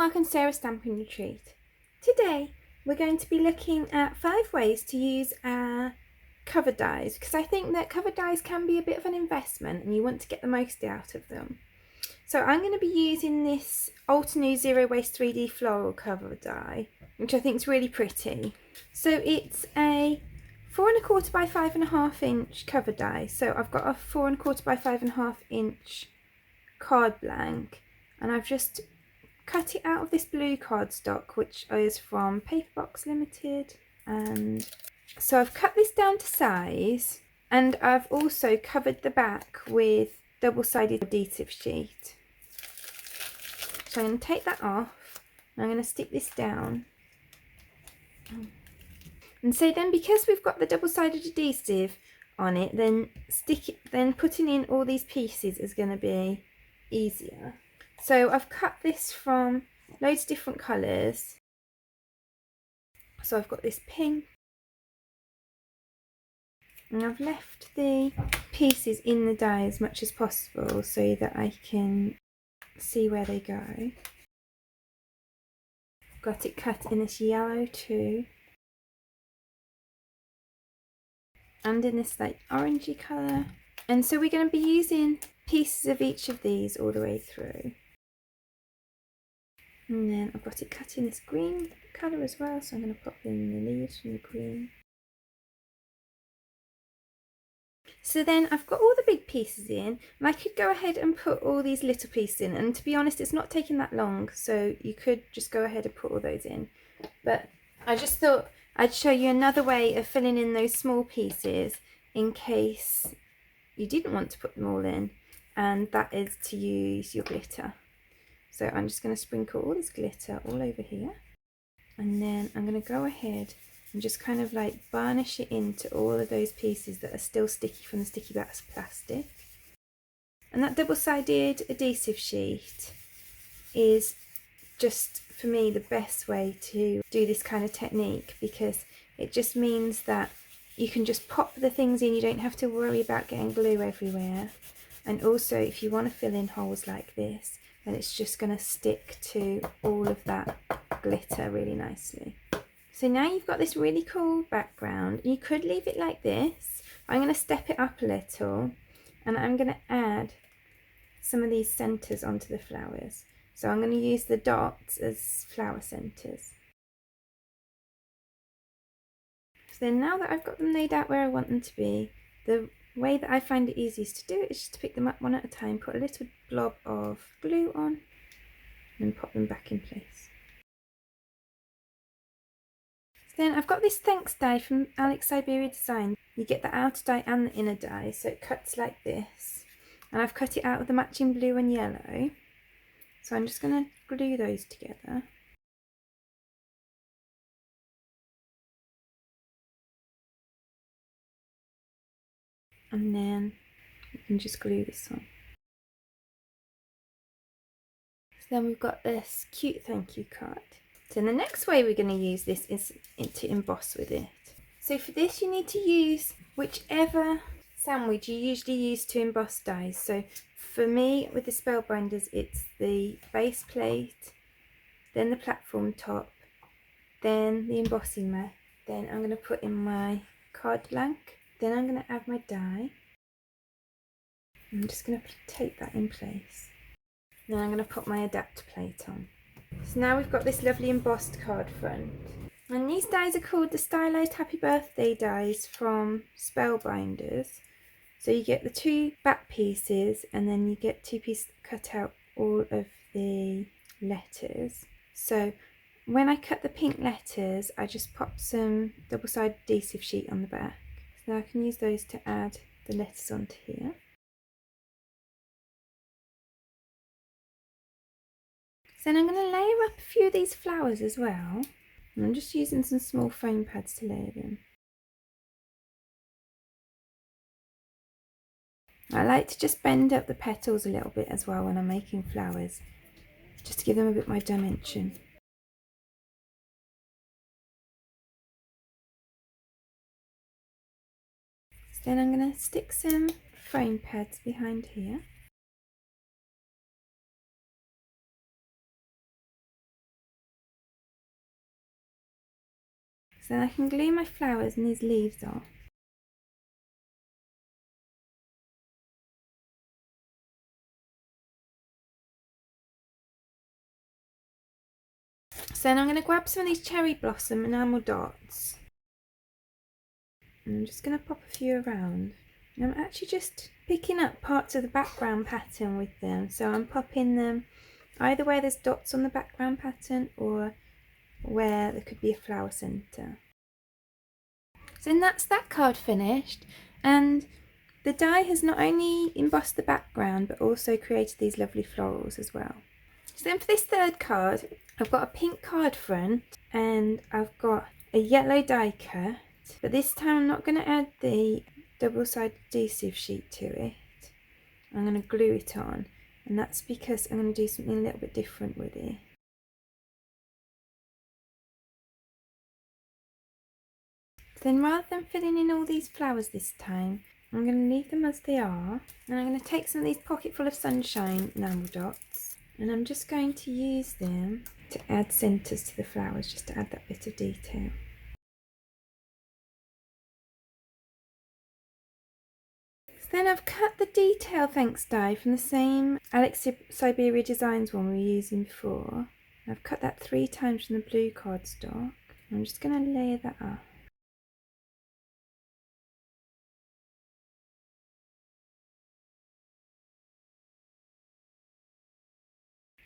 Mark and Sarah Stamping Retreat. Today we're going to be looking at 5 ways to use our cover dies, because I think that cover dies can be a bit of an investment and you want to get the most out of them. So I'm going to be using this Altenew Zero Waste 3D Floral cover die, which I think is really pretty. So it's a 4 1/4 by 5.5 inch cover die. So I've got a 4 1/4 by 5.5 inch card blank, and I've just cut it out of this blue cardstock, which is from Papercrafts Limited. And so I've cut this down to size, and I've also covered the back with double-sided adhesive sheet. So I'm going to take that off and I'm going to stick this down. And so then, because we've got the double-sided adhesive on it, then putting in all these pieces is going to be easier. So I've cut this from loads of different colours. So I've got this pink, and I've left the pieces in the die as much as possible so that I can see where they go. I've got it cut in this yellow too, and in this like orangey colour. And so we're going to be using pieces of each of these all the way through. And then I've got it cut in this green colour as well, so I'm going to pop in the leaves from the green. So then I've got all the big pieces in, and I could go ahead and put all these little pieces in, and to be honest it's not taking that long, so you could just go ahead and put all those in. But I just thought I'd show you another way of filling in those small pieces in case you didn't want to put them all in, and that is to use your glitter. So I'm just going to sprinkle all this glitter all over here, and then I'm going to go ahead and just kind of like varnish it into all of those pieces that are still sticky from the sticky bits of plastic. And that double-sided adhesive sheet is just, for me, the best way to do this kind of technique, because it just means that you can just pop the things in, you don't have to worry about getting glue everywhere. And also, if you want to fill in holes like this, then it's just going to stick to all of that glitter really nicely. So now you've got this really cool background. You could leave it like this. I'm going to step it up a little, and I'm going to add some of these centres onto the flowers. So I'm going to use the dots as flower centres. So then, now that I've got them laid out where I want them to be, the way that I find it easiest to do it is just to pick them up one at a time, put a little blob of glue on, and pop them back in place. So then I've got this thanks die from Alex Siberia Design. You get the outer die and the inner die, so it cuts like this. And I've cut it out with the matching blue and yellow. So I'm just going to glue those together. And then you can just glue this on. So then we've got this cute thank you card. So the next way we're going to use this is to emboss with it. So for this you need to use whichever sandwich you usually use to emboss dies. So for me, with the Spellbinders, it's the base plate, then the platform top, then the embossing mat, then I'm going to put in my card blank, then I'm going to add my die. I'm just going to tape that in place. Then I'm going to put my adapt plate on. So now we've got this lovely embossed card front. And these dies are called the STYLIZED Happy Birthday dies from Spellbinders. So you get the 2 back pieces, and then you get 2 pieces that cut out all of the letters. So when I cut the pink letters, I just popped some double-sided adhesive sheet on the back. So now I can use those to add the letters onto here. So then I'm going to layer up a few of these flowers as well. And I'm just using some small foam pads to layer them. I like to just bend up the petals a little bit as well when I'm making flowers, just to give them a bit more dimension. So then I'm going to stick some foam pads behind here. So then I can glue my flowers and these leaves on. So then I'm going to grab some of these cherry blossom enamel dots. And I'm just going to pop a few around. And I'm actually just picking up parts of the background pattern with them. So I'm popping them either where there's dots on the background pattern or where there could be a flower centre. So then that's that card finished, and the die has not only embossed the background but also created these lovely florals as well. So then for this third card, I've got a pink card front and I've got a yellow die cut, but this time I'm not going to add the double-sided adhesive sheet to it. I'm going to glue it on, and that's because I'm going to do something a little bit different with it. Then rather than filling in all these flowers this time, I'm going to leave them as they are, and I'm going to take some of these Pocketful of Sunshine enamel dots, and I'm just going to use them to add centres to the flowers, just to add that bit of detail. So then I've cut the detail thanks die from the same Alex Siberia Designs one we were using before. I've cut that 3 times from the blue cardstock. I'm just going to layer that up.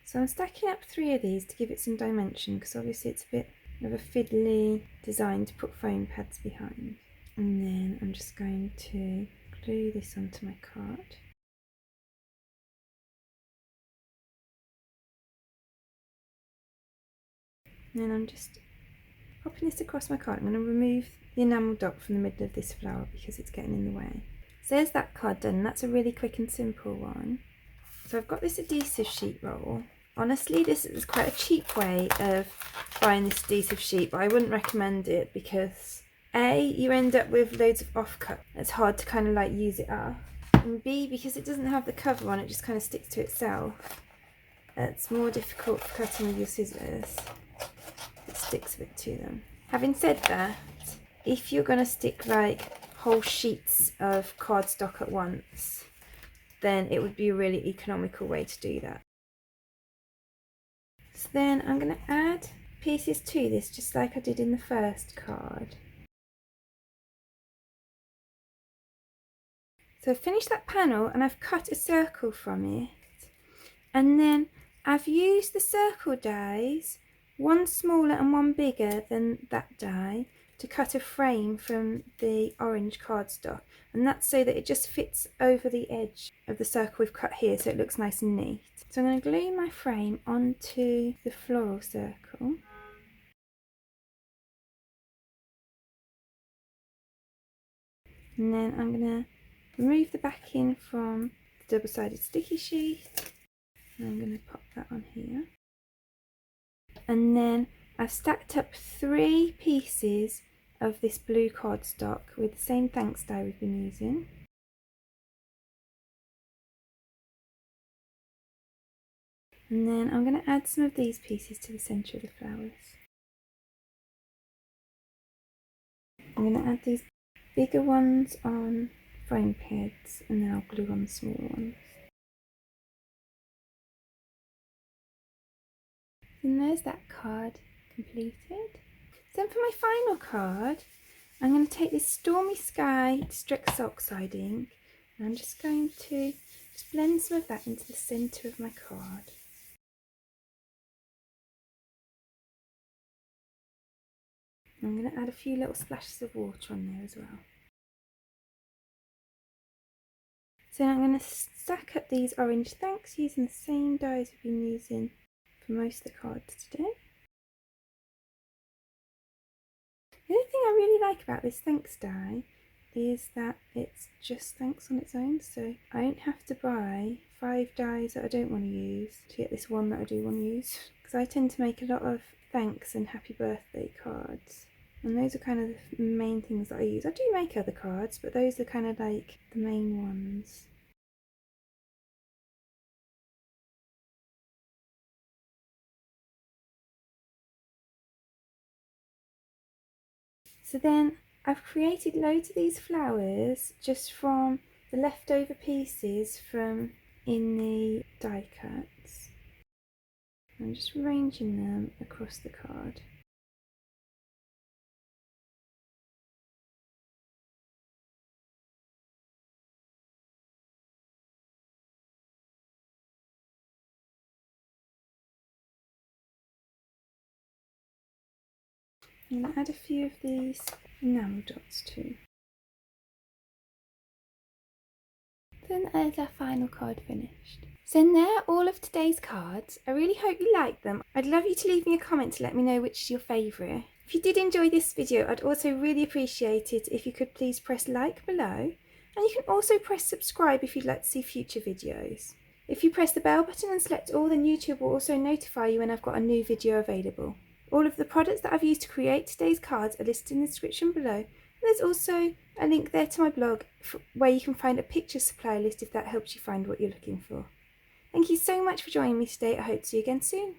So I'm stacking up 3 of these to give it some dimension, because obviously it's a bit of a fiddly design to put foam pads behind. And then I'm just going to glue this onto my card. And then I'm just popping this across my card. I'm going to remove the enamel dot from the middle of this flower because it's getting in the way. So there's that card done. That's a really quick and simple one. So I've got this adhesive sheet roll. Honestly, this is quite a cheap way of buying this adhesive sheet, but I wouldn't recommend it because A, you end up with loads of offcut. It's hard to kind of like use it up. And B, because it doesn't have the cover on, it just kind of sticks to itself. It's more difficult for cutting with your scissors. It sticks a bit to them. Having said that, if you're going to stick like whole sheets of cardstock at once, then it would be a really economical way to do that. So then I'm going to add pieces to this just like I did in the first card. So I've finished that panel and I've cut a circle from it, and then I've used the circle dies, one smaller and one bigger than that die, to cut a frame from the orange cardstock, and that's so that it just fits over the edge of the circle we've cut here, so it looks nice and neat. So I'm going to glue my frame onto the floral circle. And then I'm going to remove the backing from the double-sided sticky sheet. And I'm going to pop that on here. And then I've stacked up 3 pieces of this blue cardstock with the same thanks die we've been using. And then I'm going to add some of these pieces to the centre of the flowers. I'm going to add these bigger ones on foam pads, and then I'll glue on the smaller ones. And there's that card completed. Then for my final card, I'm going to take this Stormy Sky Distress Oxide ink, and I'm just going to blend some of that into the centre of my card. I'm going to add a few little splashes of water on there as well. So I'm going to stack up these orange thanks using the same dies we've been using for most of the cards today. The only thing I really like about this thanks die is that it's just thanks on its own, so I don't have to buy 5 dies that I don't want to use to get this one that I do want to use, because I tend to make a lot of thanks and happy birthday cards, and those are kind of the main things that I use. I do make other cards, but those are kind of like the main ones. So then I've created loads of these flowers just from the leftover pieces from in the die cuts. I'm just arranging them across the card. I'm going to add a few of these enamel dots too. Then there's our final card finished. So there are all of today's cards. I really hope you liked them. I'd love you to leave me a comment to let me know which is your favourite. If you did enjoy this video, I'd also really appreciate it if you could please press like below, and you can also press subscribe if you'd like to see future videos. If you press the bell button and select all, then YouTube will also notify you when I've got a new video available. All of the products that I've used to create today's cards are listed in the description below. There's also a link there to my blog where you can find a picture supply list if that helps you find what you're looking for. Thank you so much for joining me today. I hope to see you again soon.